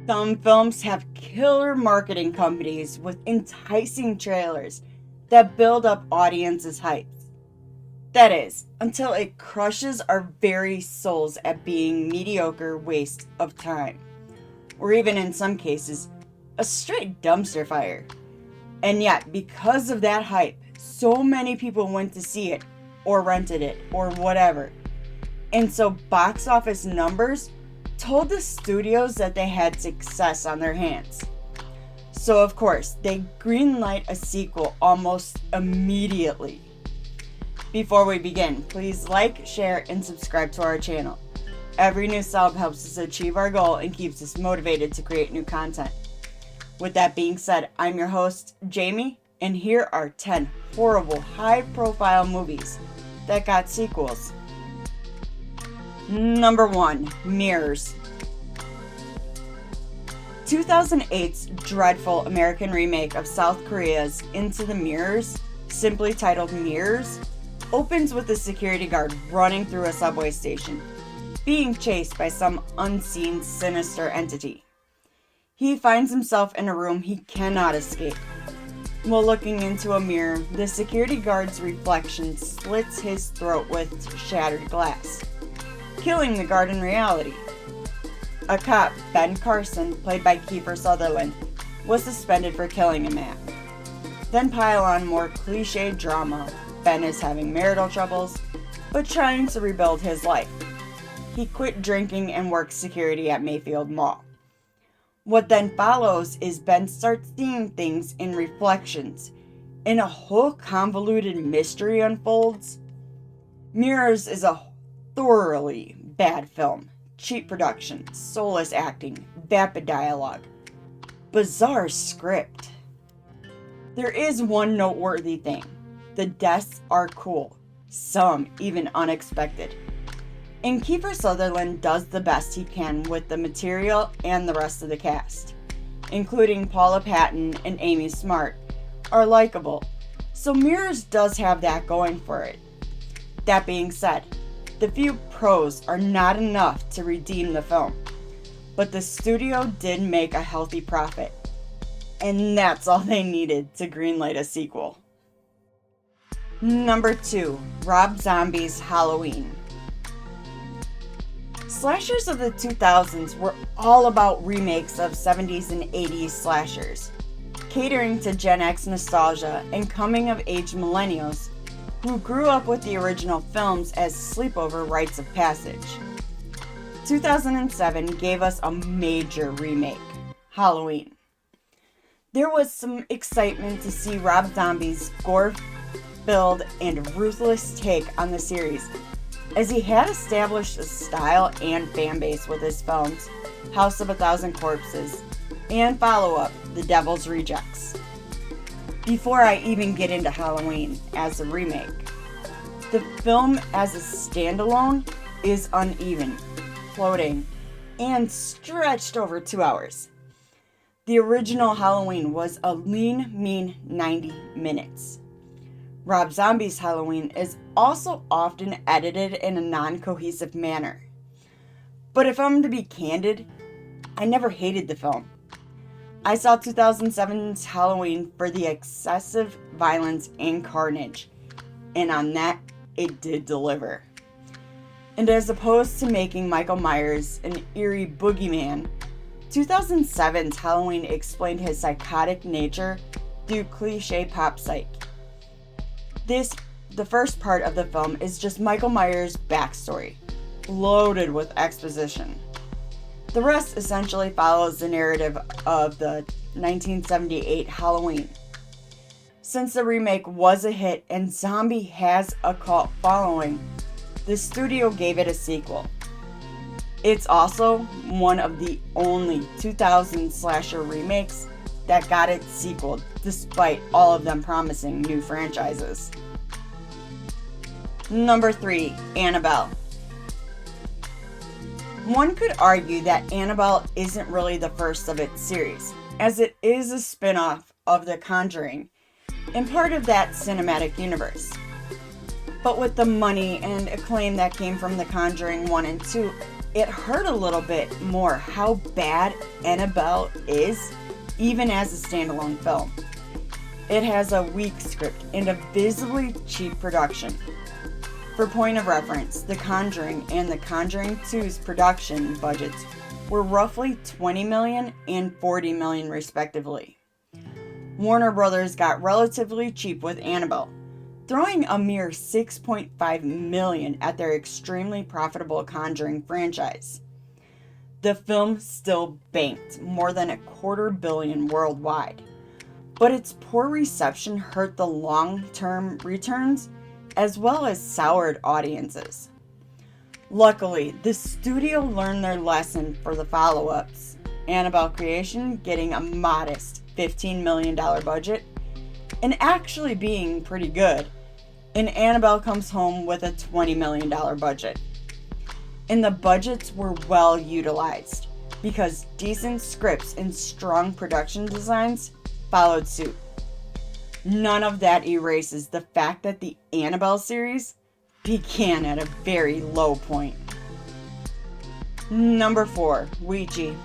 Some films have killer marketing companies with enticing trailers that build up audiences' hypes. That is, until it crushes our very souls at being mediocre waste of time, or even in some cases, a straight dumpster fire. And yet, because of that hype, so many people went to see it, or rented it, or whatever. And so box office numbers told the studios that they had success on their hands. So of course, they greenlight a sequel almost immediately. Before we begin, please like, share, and subscribe to our channel. Every new sub helps us achieve our goal and keeps us motivated to create new content. With that being said, I'm your host, Jamie, and here are 10 horrible, high-profile movies that got sequels. Number 1. Mirrors. 2008's dreadful American remake of South Korea's Into the Mirrors, simply titled Mirrors, opens with a security guard running through a subway station, being chased by some unseen sinister entity. He finds himself in a room he cannot escape. While looking into a mirror, the security guard's reflection slits his throat with shattered glass, killing the guard in reality. A cop, Ben Carson, played by Kiefer Sutherland, was suspended for killing a man. Then pile on more cliched drama. Ben is having marital troubles, but trying to rebuild his life. He quit drinking and works security at Mayfield Mall. What then follows is Ben starts seeing things in reflections, and a whole convoluted mystery unfolds. Mirrors is a thoroughly bad film. Cheap production, soulless acting, vapid dialogue, bizarre script. There is one noteworthy thing. The deaths are cool, some even unexpected. And Kiefer Sutherland does the best he can with the material, and the rest of the cast, including Paula Patton and Amy Smart, are likable, so Mirrors does have that going for it. That being said, the few pros are not enough to redeem the film, but the studio did make a healthy profit, and that's all they needed to greenlight a sequel. Number 2. Rob Zombie's Halloween. Slashers of the 2000s were all about remakes of 70s and 80s slashers, catering to Gen X nostalgia and coming-of-age millennials who grew up with the original films as sleepover rites of passage. 2007 gave us a major remake, Halloween. There was some excitement to see Rob Zombie's gore-filled and ruthless take on the series, as he had established a style and fan base with his films, House of a Thousand Corpses, and follow-up, The Devil's Rejects. Before I even get into Halloween as a remake, the film as a standalone is uneven, floating, and stretched over 2 hours. The original Halloween was a lean, mean 90 minutes. Rob Zombie's Halloween is also often edited in a non-cohesive manner. But if I'm to be candid, I never hated the film. I saw 2007's Halloween for the excessive violence and carnage, and on that, it did deliver. And as opposed to making Michael Myers an eerie boogeyman, 2007's Halloween explained his psychotic nature through cliche pop psych. The first part of the film is just Michael Myers' backstory, loaded with exposition. The rest essentially follows the narrative of the 1978 Halloween. Since the remake was a hit and Zombie has a cult following, the studio gave it a sequel. It's also one of the only 2000 slasher remakes that got its sequel, despite all of them promising new franchises. Number 3. Annabelle. One could argue that Annabelle isn't really the first of its series, as it is a spin-off of The Conjuring, and part of that cinematic universe. But with the money and acclaim that came from The Conjuring 1 and 2, It hurt a little bit more how bad Annabelle is, even as a standalone film. It has a weak script and a visibly cheap production. For point of reference, The Conjuring and The Conjuring 2's production budgets were roughly $20 million and $40 million respectively. Warner Brothers got relatively cheap with Annabelle, throwing a mere $6.5 million at their extremely profitable Conjuring franchise. The film still banked more than $250 million worldwide, but its poor reception hurt the long-term returns as well as soured audiences. Luckily, the studio learned their lesson for the follow-ups, Annabelle Creation getting a modest $15 million budget and actually being pretty good, and Annabelle Comes Home with a $20 million budget. And the budgets were well utilized because decent scripts and strong production designs followed suit. None of that erases the fact that the Annabelle series began at a very low point. Number 4, Ouija.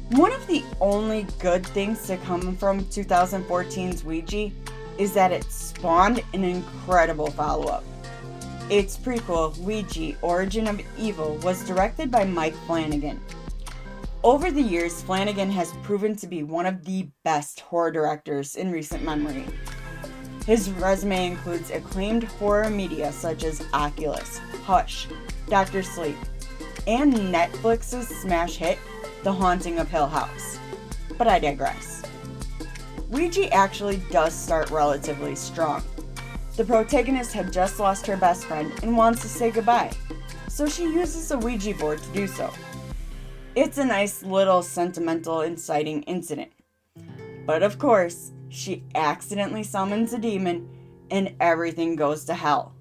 One of the only good things to come from 2014's Ouija is that it spawned an incredible follow-up. Its prequel, Ouija: Origin of Evil, was directed by Mike Flanagan. Over the years, Flanagan has proven to be one of the best horror directors in recent memory. His resume includes acclaimed horror media such as Oculus, Hush, Dr. Sleep, and Netflix's smash hit, The Haunting of Hill House. But I digress. Ouija actually does start relatively strong. The protagonist had just lost her best friend and wants to say goodbye, so she uses a Ouija board to do so. It's a nice little sentimental inciting incident. But of course, she accidentally summons a demon and everything goes to hell,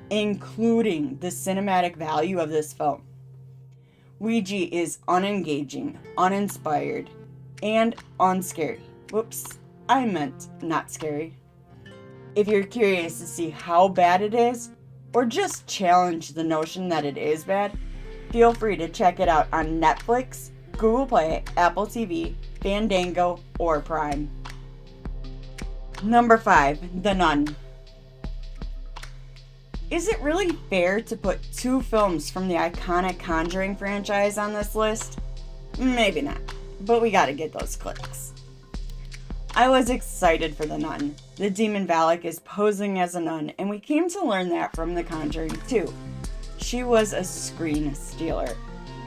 including the cinematic value of this film. Ouija is unengaging, uninspired, and unscary. Whoops, I meant not scary. If you're curious to see how bad it is, or just challenge the notion that it is bad, feel free to check it out on Netflix, Google Play, Apple TV, Fandango, or Prime. Number 5, The Nun. Is it really fair to put 2 films from the iconic Conjuring franchise on this list? Maybe not, but we gotta get those clicks. I was excited for The Nun. The demon Valak is posing as a nun, and we came to learn that from The Conjuring 2. She was a screen stealer,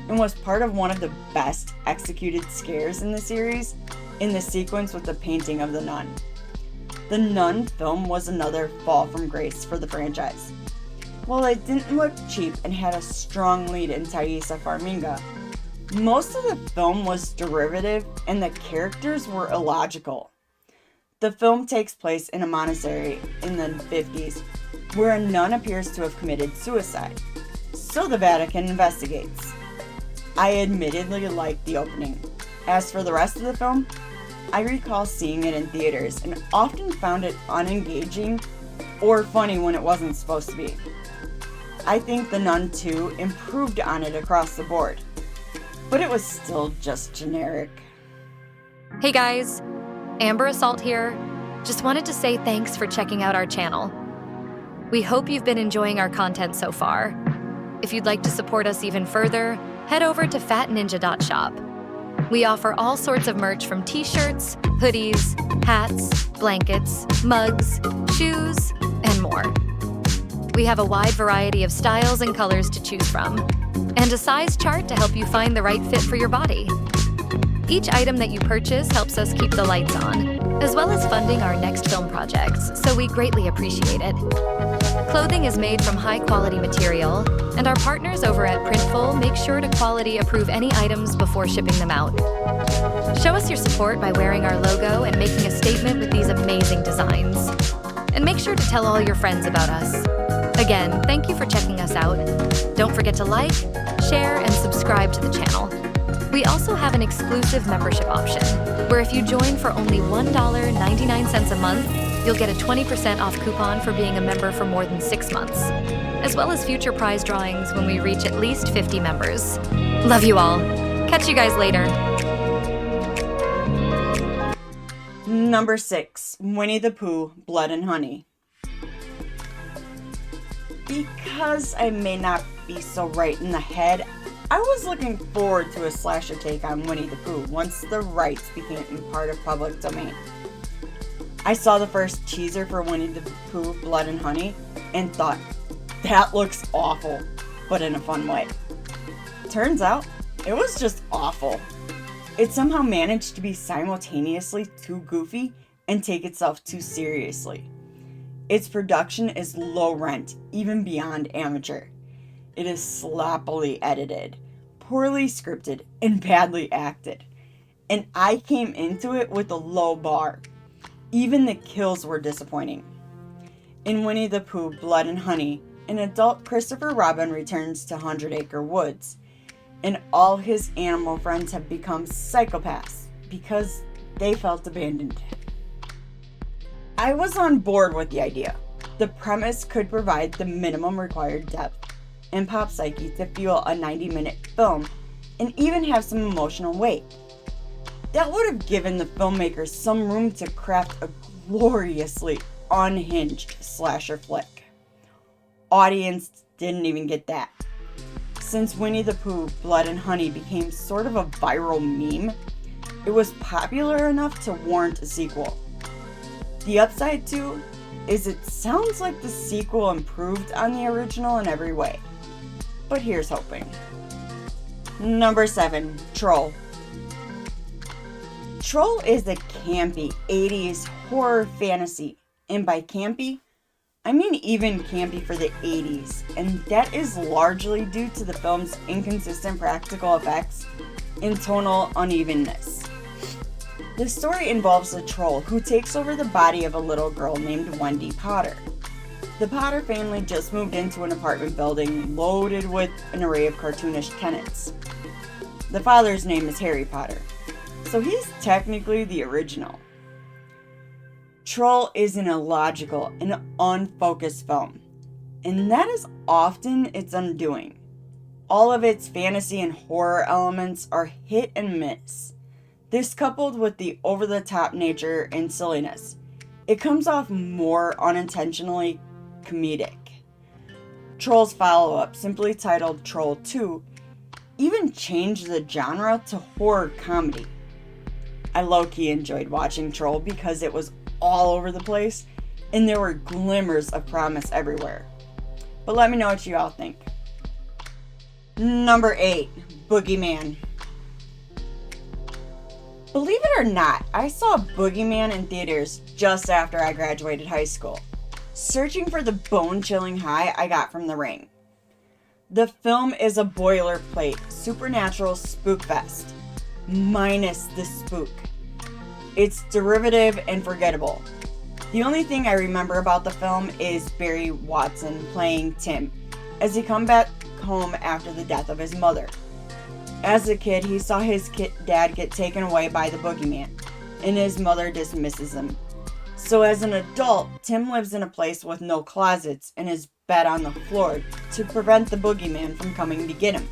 and was part of one of the best executed scares in the series, in the sequence with the painting of the nun. The Nun film was another fall from grace for the franchise. While it didn't look cheap and had a strong lead in Thaisa Farmiga, most of the film was derivative and the characters were illogical. The film takes place in a monastery in the 50s where a nun appears to have committed suicide, so the Vatican investigates. I admittedly liked the opening. As for the rest of the film, I recall seeing it in theaters and often found it unengaging or funny when it wasn't supposed to be. I think The Nun 2 improved on it across the board, but it was still just generic. Hey guys, Amber Assault here. Just wanted to say thanks for checking out our channel. We hope you've been enjoying our content so far. If you'd like to support us even further, head over to fatninja.shop. We offer all sorts of merch from t-shirts, hoodies, hats, blankets, mugs, shoes, and more. We have a wide variety of styles and colors to choose from, and a size chart to help you find the right fit for your body. Each item that you purchase helps us keep the lights on, as well as funding our next film projects, so we greatly appreciate it. Clothing is made from high-quality material, and our partners over at Printful make sure to quality approve any items before shipping them out. Show us your support by wearing our logo and making a statement with these amazing designs. And make sure to tell all your friends about us. Again, thank you for checking us out. Don't forget to like, share, and subscribe to the channel. We also have an exclusive membership option, where if you join for only $1.99 a month, You'll get a 20% off coupon for being a member for more than 6 months, as well as future prize drawings when we reach at least 50 members. Love you all. Catch you guys later. Number 6, Winnie the Pooh, Blood and Honey. Because I may not be so right in the head, I was looking forward to a slasher take on Winnie the Pooh once the rights became part of public domain. I saw the first teaser for Winnie the Pooh, Blood and Honey, and thought, that looks awful, but in a fun way. Turns out, it was just awful. It somehow managed to be simultaneously too goofy and take itself too seriously. Its production is low rent, even beyond amateur. It is sloppily edited, poorly scripted, and badly acted. And I came into it with a low bar. Even the kills were disappointing. In Winnie the Pooh, Blood and Honey, an adult Christopher Robin returns to 100 Acre Woods, and all his animal friends have become psychopaths because they felt abandoned. I was on board with the idea. The premise could provide the minimum required depth and pop psyche to fuel a 90-minute film and even have some emotional weight. That would have given the filmmakers some room to craft a gloriously unhinged slasher flick. Audience didn't even get that. Since Winnie the Pooh, Blood and Honey became sort of a viral meme, it was popular enough to warrant a sequel. The upside too is it sounds like the sequel improved on the original in every way. But here's hoping. Number 7, Troll. Troll is a campy 80s horror fantasy, and by campy, I mean even campy for the 80s, and that is largely due to the film's inconsistent practical effects and tonal unevenness. The story involves a troll who takes over the body of a little girl named Wendy Potter. The Potter family just moved into an apartment building loaded with an array of cartoonish tenants. The father's name is Harry Potter, so he's technically the original. Troll is an illogical and unfocused film, and that is often its undoing. All of its fantasy and horror elements are hit and miss. This coupled with the over-the-top nature and silliness, it comes off more unintentionally comedic. Troll's follow-up, simply titled Troll 2, even changed the genre to horror comedy. I low-key enjoyed watching Troll because it was all over the place and there were glimmers of promise everywhere. But let me know what you all think. Number 8, Boogeyman. Believe it or not, I saw Boogeyman in theaters just after I graduated high school, searching for the bone-chilling high I got from The Ring. The film is a boilerplate supernatural spookfest, minus the spook. It's derivative and forgettable. The only thing I remember about the film is Barry Watson playing Tim as he comes back home after the death of his mother. As a kid, he saw his dad get taken away by the boogeyman, and his mother dismisses him. So as an adult, Tim lives in a place with no closets and his bed on the floor to prevent the boogeyman from coming to get him.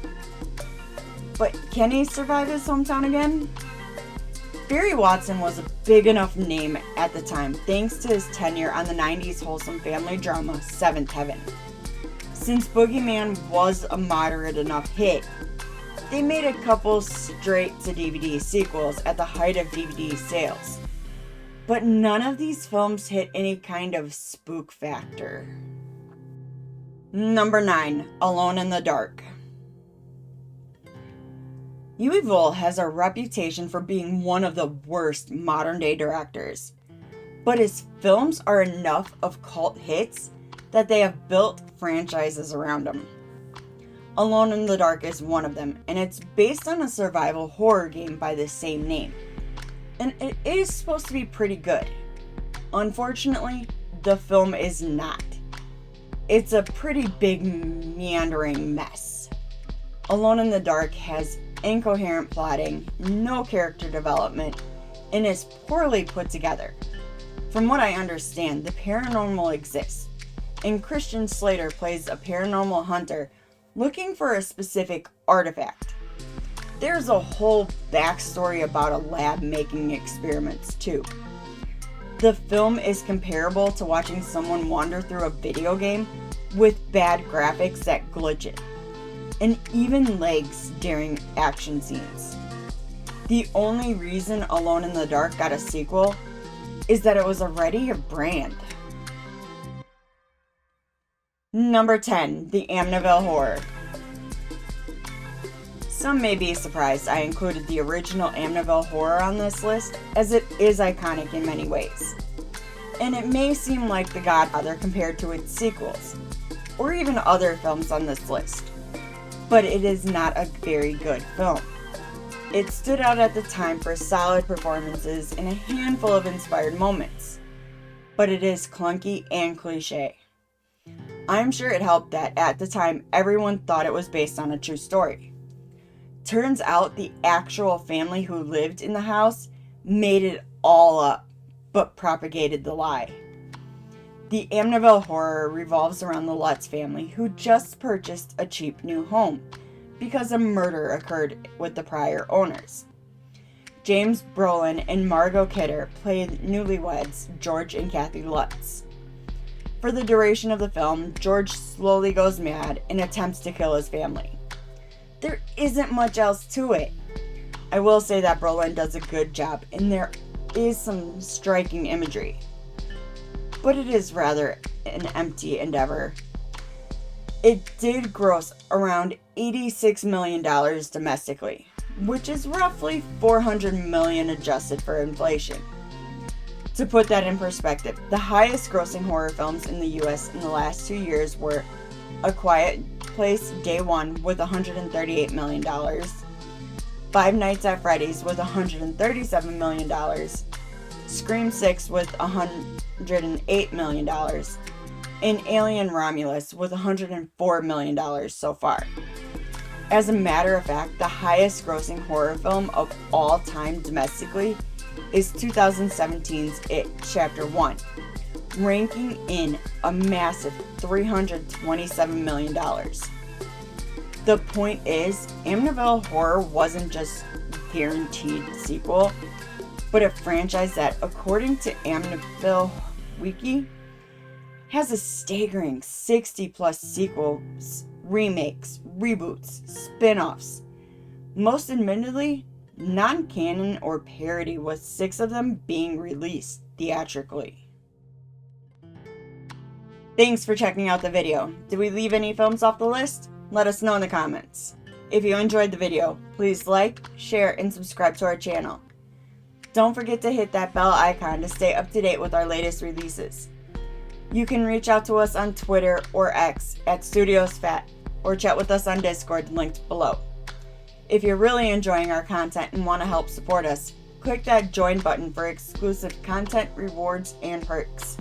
But can he survive his hometown again? Barry Watson was a big enough name at the time thanks to his tenure on the 90s wholesome family drama Seventh Heaven. Since Boogeyman was a moderate enough hit, they made a couple straight-to-DVD sequels at the height of DVD sales. But none of these films hit any kind of spook factor. Number 9, Alone in the Dark. Uwe Boll has a reputation for being one of the worst modern-day directors, but his films are enough of cult hits that they have built franchises around him. Alone in the Dark is one of them, and it's based on a survival horror game by the same name. And it is supposed to be pretty good. Unfortunately, the film is not. It's a pretty big meandering mess. Alone in the Dark has incoherent plotting, no character development, and is poorly put together. From what I understand, the paranormal exists, and Christian Slater plays a paranormal hunter looking for a specific artifact. There's a whole backstory about a lab making experiments too. The film is comparable to watching someone wander through a video game with bad graphics that glitch it, and even legs during action scenes. The only reason Alone in the Dark got a sequel is that it was already a brand. Number 10, the Amityville Horror. Some may be surprised I included the original Amityville Horror on this list, as it is iconic in many ways. And it may seem like The Godfather compared to its sequels, or even other films on this list, but it is not a very good film. It stood out at the time for solid performances and a handful of inspired moments, but it is clunky and cliche. I'm sure it helped that at the time everyone thought it was based on a true story. Turns out the actual family who lived in the house made it all up, but propagated the lie. The Amityville Horror revolves around the Lutz family, who just purchased a cheap new home because a murder occurred with the prior owners. James Brolin and Margot Kidder played newlyweds George and Kathy Lutz. For the duration of the film, George slowly goes mad and attempts to kill his family. There isn't much else to it. I will say that Brolin does a good job, and there is some striking imagery, but it is rather an empty endeavor. It did gross around $86 million domestically, which is roughly $400 million adjusted for inflation. To put that in perspective, the highest grossing horror films in the US in the last 2 years were A Quiet Place Day One with $138 million, Five Nights at Freddy's with $137 million, Scream 6 with $108 million, and Alien Romulus with $104 million so far. As a matter of fact, the highest grossing horror film of all time domestically is 2017's It Chapter 1, ranking in a massive $327 million. The point is, Amityville Horror wasn't just guaranteed sequel, but a franchise that, according to Amityville Wiki, has a staggering 60 plus sequels, remakes, reboots, spin-offs. Most admittedly, non-canon or parody, with 6 of them being released theatrically. Thanks for checking out the video. Did we leave any films off the list? Let us know in the comments. If you enjoyed the video, please like, share, and subscribe to our channel. Don't forget to hit that bell icon to stay up to date with our latest releases. You can reach out to us on Twitter or X at StudiosFat, or chat with us on Discord linked below. If you're really enjoying our content and want to help support us, click that join button for exclusive content, rewards, and perks.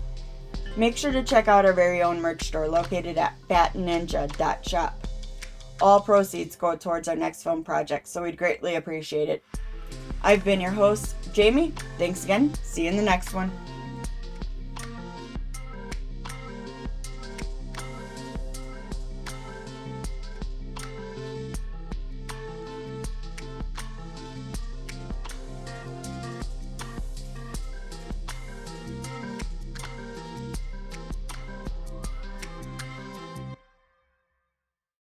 Make sure to check out our very own merch store located at fatninja.shop. All proceeds go towards our next film project, so we'd greatly appreciate it. I've been your host, Jamie. Thanks again. See you in the next one.